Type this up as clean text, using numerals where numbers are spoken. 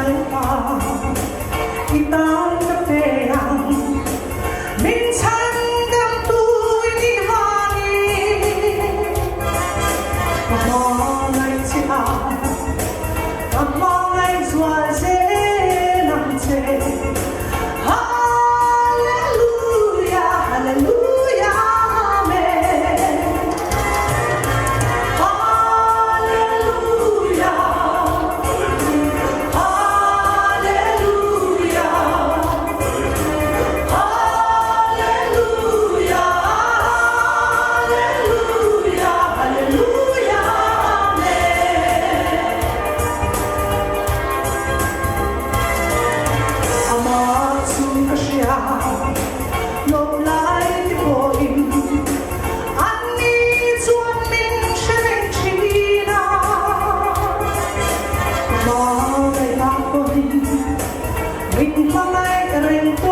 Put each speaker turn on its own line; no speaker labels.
Salpa Kitang kapeyang Minsan kang tuwing inhangin Mamangay siya Mamangay suwaze ng te Hallelujah, hallelujah, amen Hallelujah lộn lại thì vội anh đi chuông mình sẽ đánh chi nào mà ngày nào tôi mình mang ai rình